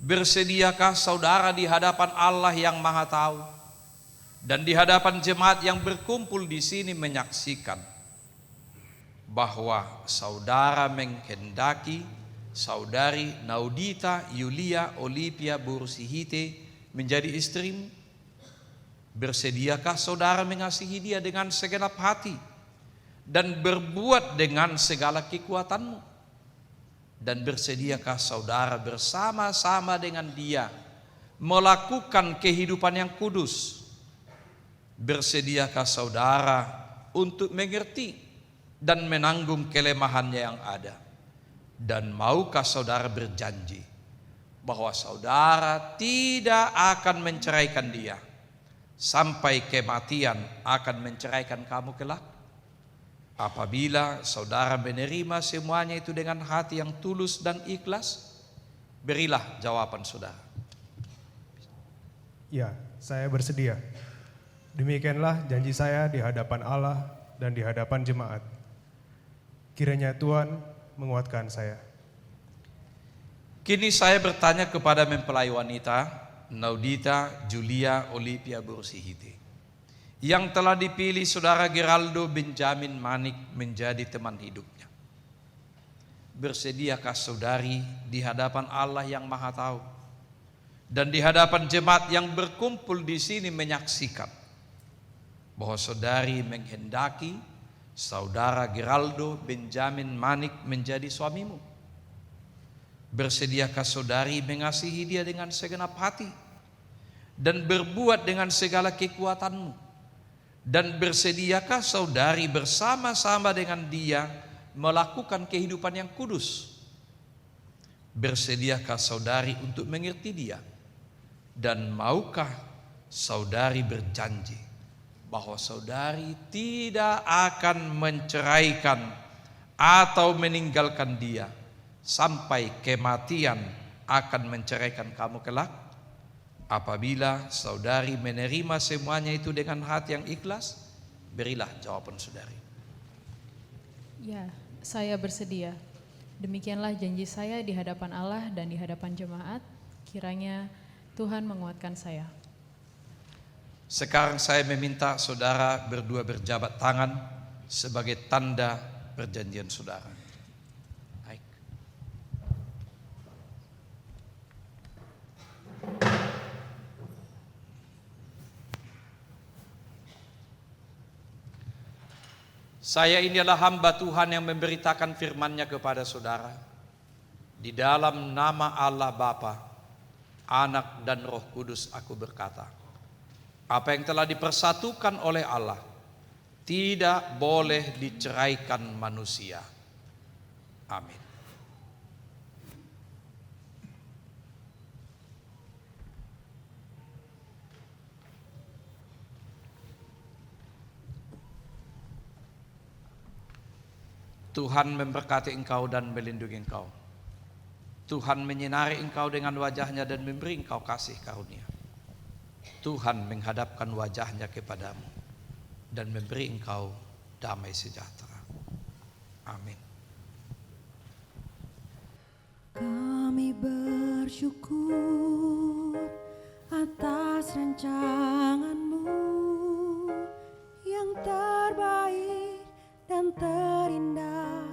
bersediakah saudara di hadapan Allah yang Maha Tahu dan di hadapan jemaat yang berkumpul di sini menyaksikan bahwa saudara menghendaki saudari Naudita Yulia Olivia Bursihite menjadi istrimu? Bersediakah saudara mengasihi dia dengan segenap hati dan berbuat dengan segala kekuatanmu? Dan bersediakah saudara bersama-sama dengan dia melakukan kehidupan yang kudus? Bersediakah saudara untuk mengerti dan menanggung kelemahannya yang ada? Dan maukah saudara berjanji bahwa saudara tidak akan menceraikan dia sampai kematian akan menceraikan kamu kelak? Apabila saudara menerima semuanya itu dengan hati yang tulus dan ikhlas, berilah jawaban saudara.
Ya, saya bersedia. Demikianlah janji saya di hadapan Allah dan di hadapan jemaat. Kiranya Tuhan menguatkan saya.
Kini saya bertanya kepada mempelai wanita Naudita Julia Olivia Bursihite, yang telah dipilih saudara Geraldo Benjamin Manik menjadi teman hidupnya. Bersediakah saudari di hadapan Allah yang Maha Tahu dan di hadapan jemaat yang berkumpul di sini menyaksikan bahwa saudari menghendaki saudara Geraldo Benjamin Manik menjadi suamimu. Bersediakah saudari mengasihi dia dengan segenap hati dan berbuat dengan segala kekuatanmu? Dan bersediakah saudari bersama-sama dengan dia melakukan kehidupan yang kudus? Bersediakah saudari untuk mengerti dia? Dan maukah saudari berjanji bahwa saudari tidak akan menceraikan atau meninggalkan dia sampai kematian akan menceraikan kamu kelak? Apabila saudari menerima semuanya itu dengan hati yang ikhlas, berilah jawaban saudari.
Ya, saya bersedia. Demikianlah janji saya di hadapan Allah dan di hadapan jemaat. Kiranya Tuhan menguatkan saya.
Sekarang saya meminta saudara berdua berjabat tangan sebagai tanda perjanjian saudara. Baik. Saya ini adalah hamba Tuhan yang memberitakan firman-Nya kepada saudara. Di dalam nama Allah Bapa, Anak dan Roh Kudus aku berkata, apa yang telah dipersatukan oleh Allah tidak boleh diceraikan manusia. Amin. Tuhan memberkati engkau dan melindungi engkau. Tuhan menyinari engkau dengan wajah-Nya dan memberi engkau kasih karunia. Tuhan menghadapkan wajah-Nya kepadamu dan memberi engkau damai sejahtera. Amin.
Kami bersyukur atas rancangan-Mu yang terbaik dan terindah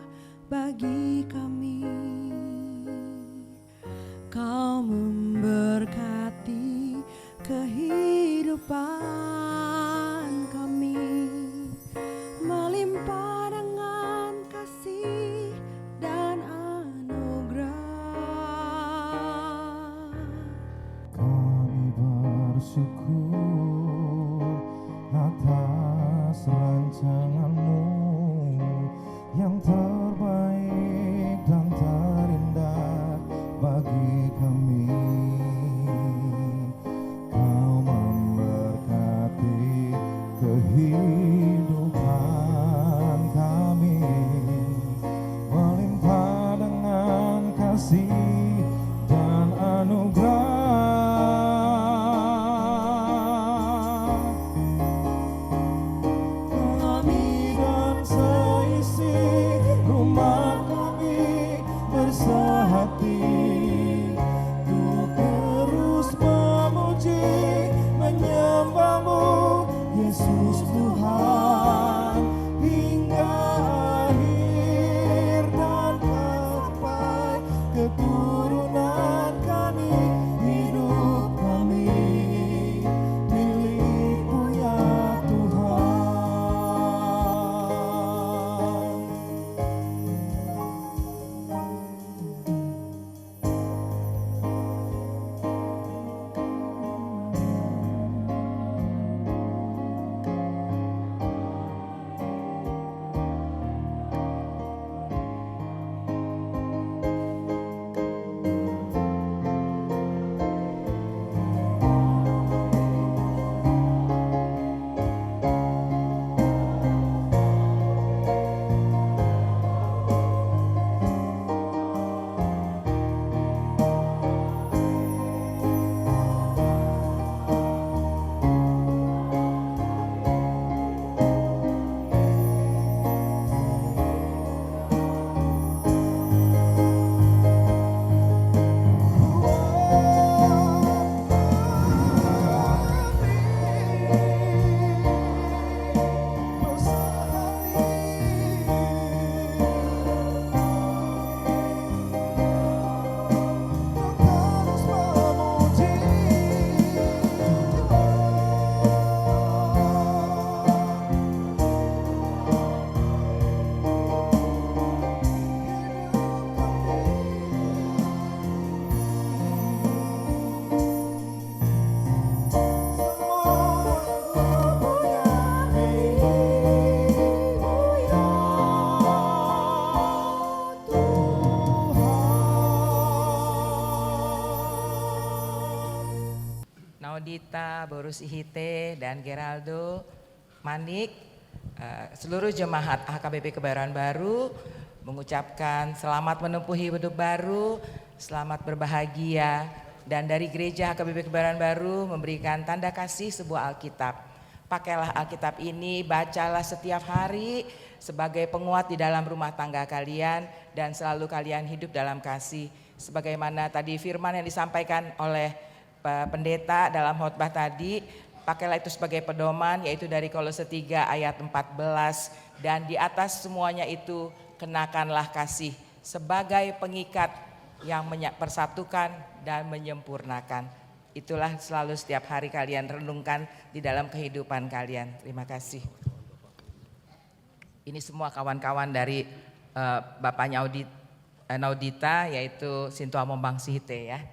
bagi kami. Kau memberkati kehidupan kami, melimpah dengan kasih dan anugerah.
Kami bersyukur atas rancangan-Mu yang terbaik dan terindah bagi kami. Kau memberkati kehidupan kami, melimpah dengan kasih dan anugerah.
Audita, Boris Ihite, dan Geraldo Manik, seluruh jemaat HKBP Kebayoran Baru mengucapkan selamat menempuhi hidup baru, selamat berbahagia, dan dari gereja HKBP Kebayoran Baru memberikan tanda kasih sebuah Alkitab. Pakailah Alkitab ini, bacalah setiap hari sebagai penguat di dalam rumah tangga kalian dan selalu kalian hidup dalam kasih. Sebagaimana tadi firman yang disampaikan oleh pendeta dalam khotbah tadi, pakailah itu sebagai pedoman, yaitu dari Kolose 3 ayat 14, dan di atas semuanya itu kenakanlah kasih sebagai pengikat yang persatukan dan menyempurnakan. Itulah selalu setiap hari kalian renungkan di dalam kehidupan kalian. Terima kasih. Ini semua kawan-kawan dari bapaknya Naudita, yaitu Sintua Mombang Sihite ya.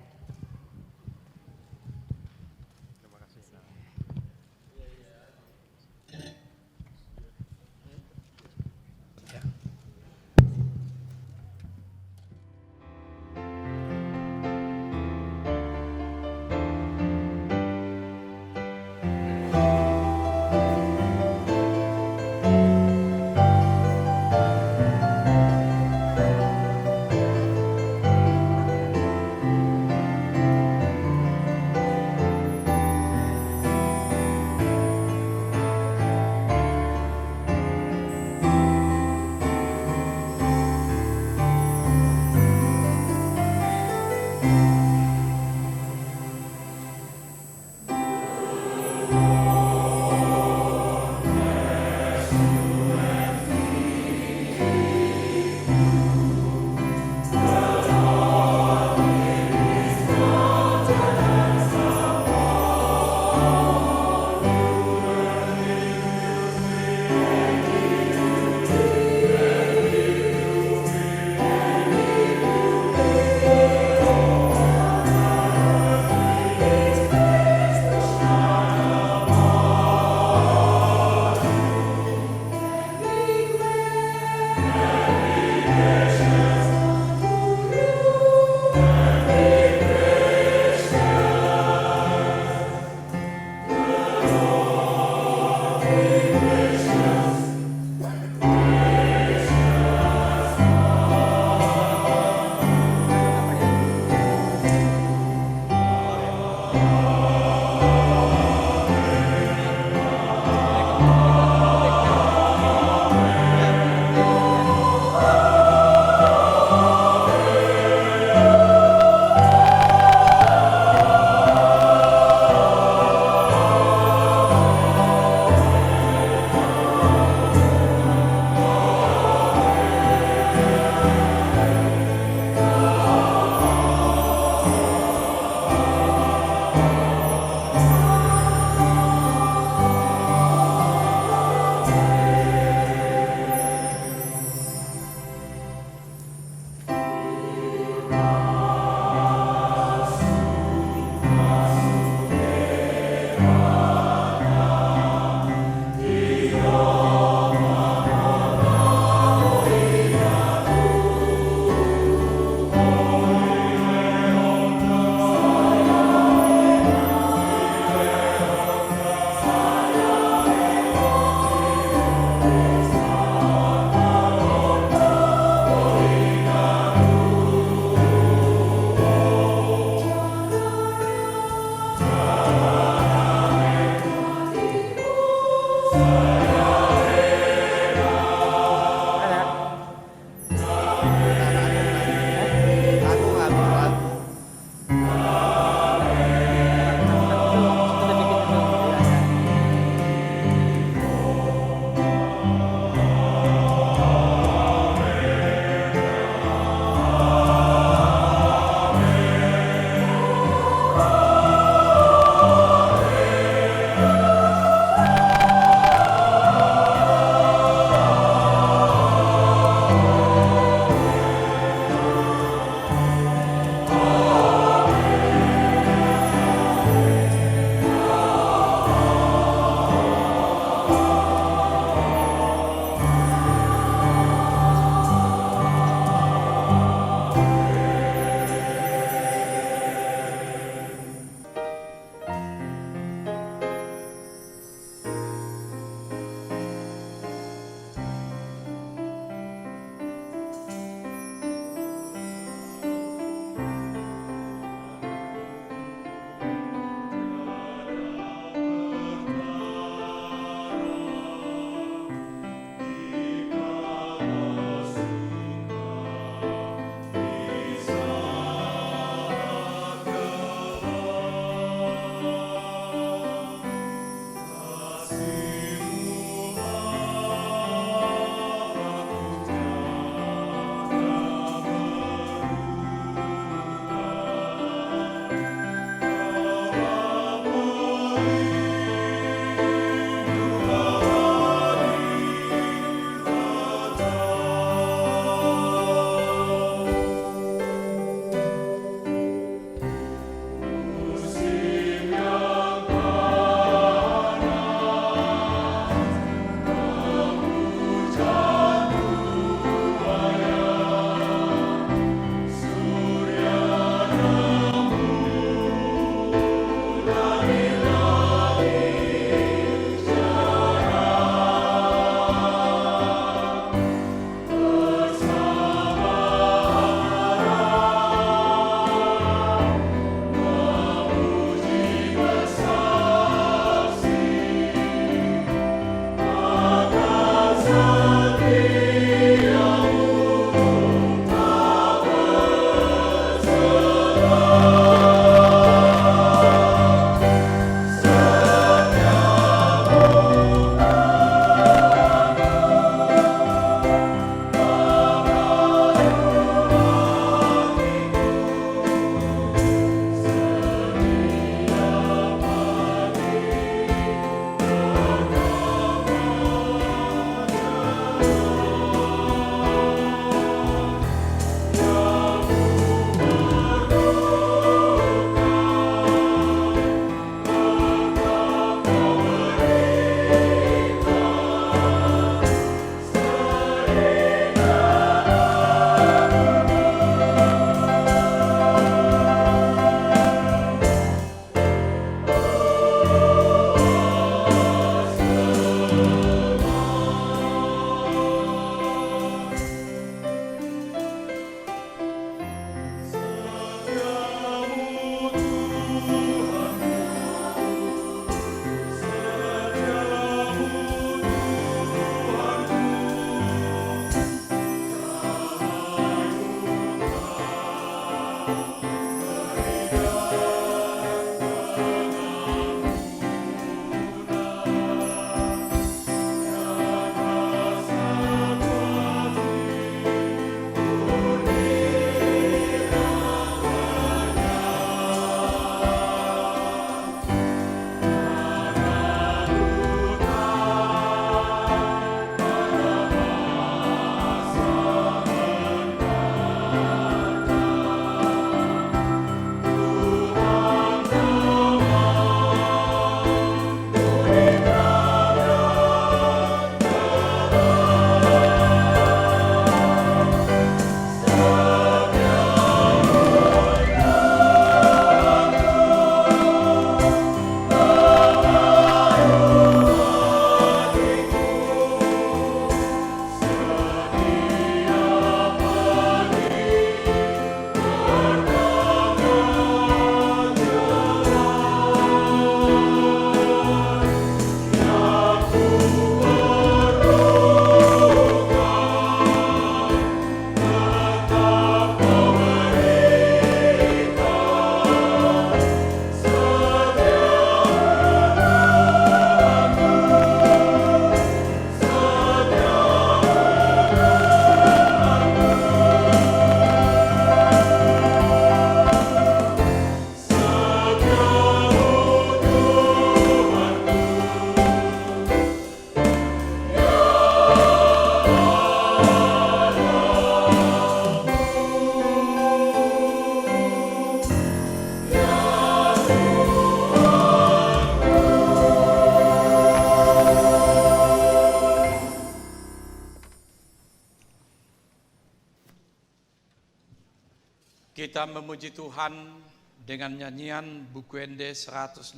Kita memuji Tuhan dengan nyanyian buku Ende 159.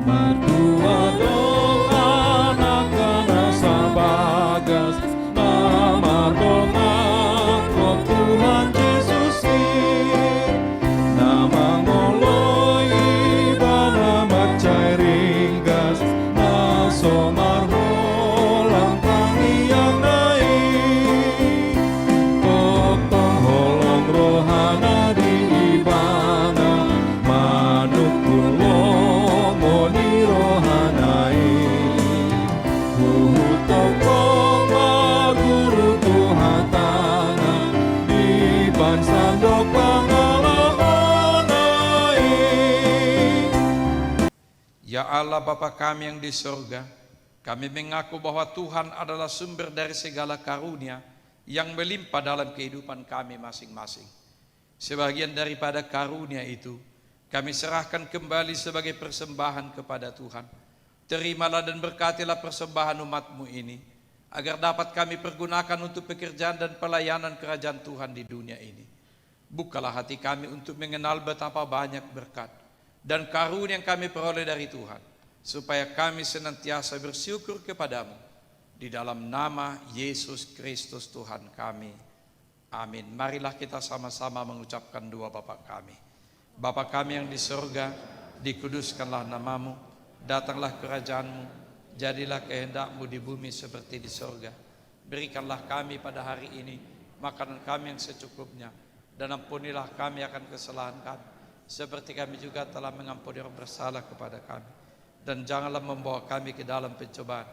Mertua doa anak rasa bagas, nama doa kau Tuhan Yesus nama ngoloi bana macai ringgas, naso marholang tangi yang naik, totong holong rohana di ibana, manuk kulo moni rohanai, toko guru tuhatana, iban sandok pangalaonai.
Ya Allah Bapa kami yang di surga, kami mengaku bahwa Tuhan adalah sumber dari segala karunia yang melimpah dalam kehidupan kami masing-masing. Sebagian daripada karunia itu kami serahkan kembali sebagai persembahan kepada Tuhan. Terimalah dan berkatilah persembahan umat-Mu ini, agar dapat kami pergunakan untuk pekerjaan dan pelayanan kerajaan Tuhan di dunia ini. Bukalah hati kami untuk mengenal betapa banyak berkat dan karunia yang kami peroleh dari Tuhan, supaya kami senantiasa bersyukur kepadamu. Di dalam nama Yesus Kristus Tuhan kami. Amin. Marilah kita sama-sama mengucapkan doa Bapa kami. Bapa kami yang di surga, dikuduskanlah namamu, datanglah kerajaan-Mu, jadilah kehendak-Mu di bumi seperti di surga. Berikanlah kami pada hari ini makanan kami yang secukupnya, dan ampunilah kami akan kesalahan kami, seperti kami juga telah mengampuni orang bersalah kepada kami. Dan janganlah membawa kami ke dalam pencobaan,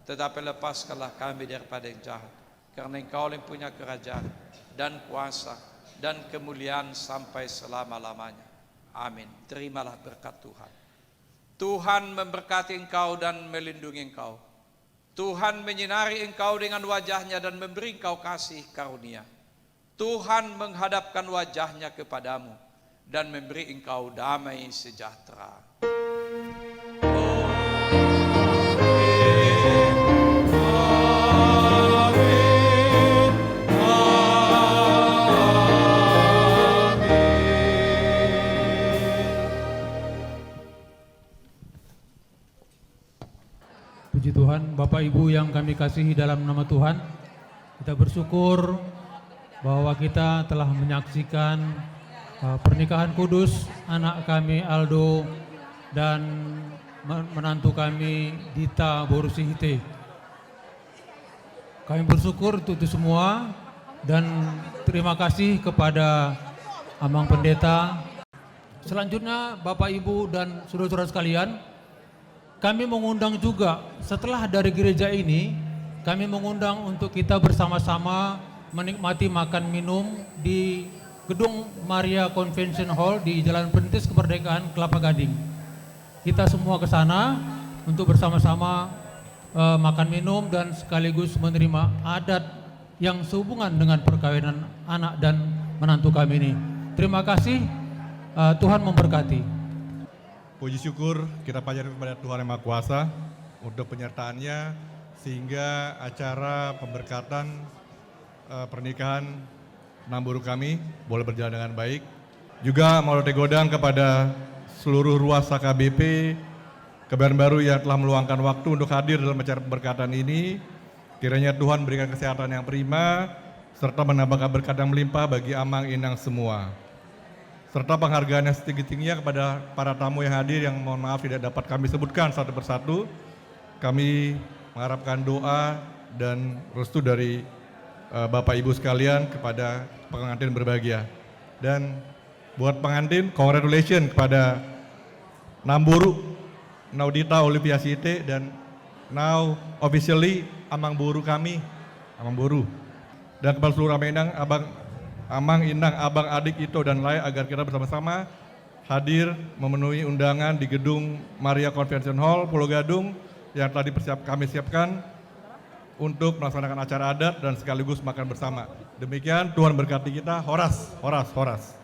tetapi lepaskanlah kami daripada yang jahat, karena Engkau yang punya kerajaan dan kuasa dan kemuliaan sampai selama-lamanya. Amin. Terimalah berkat Tuhan. Tuhan memberkati engkau dan melindungi engkau. Tuhan menyinari engkau dengan wajahnya dan memberi engkau kasih karunia. Tuhan menghadapkan wajahnya kepadamu dan memberi engkau damai sejahtera.
Puji Tuhan, Bapak Ibu yang kami kasihi dalam nama Tuhan, kita bersyukur bahwa kita telah menyaksikan pernikahan kudus anak kami Aldo dan menantu kami Dita Borsihite. Kami bersyukur untuk itu semua dan terima kasih kepada Amang Pendeta. Selanjutnya Bapak Ibu dan saudara-saudara sekalian, kami mengundang juga setelah dari gereja ini, kami mengundang untuk kita bersama-sama menikmati makan minum di Gedung Maria Convention Hall di Jalan Perintis Kemerdekaan, Kelapa Gading. Kita semua ke sana untuk bersama-sama makan minum dan sekaligus menerima adat yang sehubungan dengan perkawinan anak dan menantu kami ini. Terima kasih, Tuhan memberkati.
Puji syukur kita panjatkan kepada Tuhan Yang Maha Kuasa untuk penyertaannya sehingga acara pemberkatan pernikahan Namburu kami boleh berjalan dengan baik. Juga mau tegodang kepada seluruh ruas HKBP Kebayoran Baru yang telah meluangkan waktu untuk hadir dalam acara pemberkatan ini. Kiranya Tuhan berikan kesehatan yang prima serta menambahkan berkat yang melimpah bagi Amang Inang semua. Serta penghargaan yang setinggi-tingginya kepada para tamu yang hadir yang mohon maaf tidak dapat kami sebutkan satu persatu. Kami mengharapkan doa dan restu dari Bapak Ibu sekalian kepada pengantin berbahagia. Dan buat pengantin, congratulations kepada Namburu, Naudita Olivia Site, dan now officially Amang Buru kami, Amang Buru. Dan kepada seluruh Amang Inang, Abang Adik Ito dan lain agar kita bersama-sama hadir memenuhi undangan di Gedung Maria Convention Hall Pulau Gadung yang telah kami siapkan untuk melaksanakan acara adat dan sekaligus makan bersama. Demikian, Tuhan berkati kita. Horas, horas, horas.